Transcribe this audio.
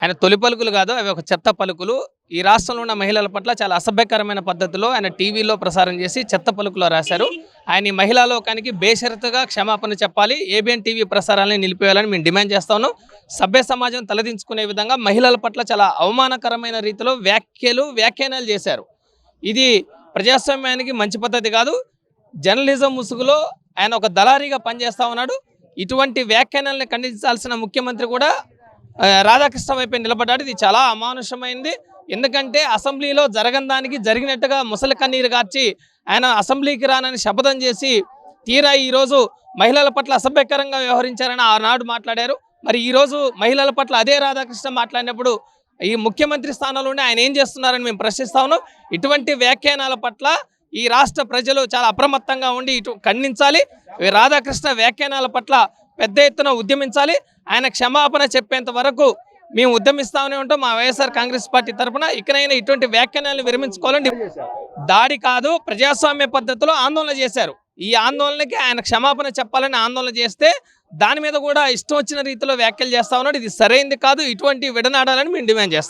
ఆయన తొలి పలుకులు కాదు, అవి ఒక చెత్త పలుకులు. ఈ రాష్ట్రంలో ఉన్న మహిళల పట్ల చాలా అసభ్యకరమైన పద్ధతిలో ఆయన టీవీలో ప్రసారం చేసి చెత్త పలుకులో రాశారు. ఆయన ఈ మహిళా లోకానికి బేషరతుగా క్షమాపణ చెప్పాలి. ఏబిఎన్ టీవీ ప్రసారాలను నిలిపివేయాలని మేము డిమాండ్ చేస్తాను. సభ్య సమాజం తలదించుకునే విధంగా మహిళల పట్ల చాలా అవమానకరమైన రీతిలో వ్యాఖ్యానాలు చేశారు. ఇది ప్రజాస్వామ్యానికి మంచి పద్ధతి కాదు. జర్నలిజం ముసుగులో ఆయన ఒక దళారీగా పనిచేస్తా ఉన్నాడు. ఇటువంటి వ్యాఖ్యానాలను ఖండించాల్సిన ముఖ్యమంత్రి కూడా రాధాకృష్ణ వైపే నిలబడ్డాడు. ఇది చాలా అమానుషమైంది. ఎందుకంటే అసెంబ్లీలో జరగని దానికి జరిగినట్టుగా ముసలి కన్నీరు గార్చి ఆయన అసెంబ్లీకి రానని శపథం చేసి తీరా ఈరోజు మహిళల పట్ల అసభ్యకరంగా వ్యవహరించారని ఆనాడు మాట్లాడారు. మరి ఈరోజు మహిళల పట్ల అదే రాధాకృష్ణ మాట్లాడినప్పుడు ఈ ముఖ్యమంత్రి స్థానంలోనే ఆయన ఏం చేస్తున్నారని మేము ప్రశ్నిస్తా ఉన్నాం. ఇటువంటి వ్యాఖ్యానాల పట్ల ఈ రాష్ట్ర ప్రజలు చాలా అప్రమత్తంగా ఉండి ఖండించాలి. రాధాకృష్ణ వ్యాఖ్యానాల పట్ల పెద్ద ఎత్తున ఉద్యమించాలి. ఆయన క్షమాపణ చెప్పేంత వరకు మేము ఉద్యమిస్తామని ఉంటాం. మా వైఎస్ఆర్ కాంగ్రెస్ పార్టీ తరఫున ఇకనైనా ఇటువంటి వ్యాఖ్యానాలను విరమించుకోవాలని దాడి కాదు, ప్రజాస్వామ్య పద్ధతిలో ఆందోళన చేశారు. ఈ ఆందోళనకి ఆయన క్షమాపణ చెప్పాలని ఆందోళన చేస్తే దాని మీద కూడా ఇష్టం వచ్చిన రీతిలో వ్యాఖ్యలు చేస్తా ఉన్నాడు. ఇది సరైంది కాదు. ఇటువంటి విడనాడాలని మేము డిమాండ్ చేస్తాం.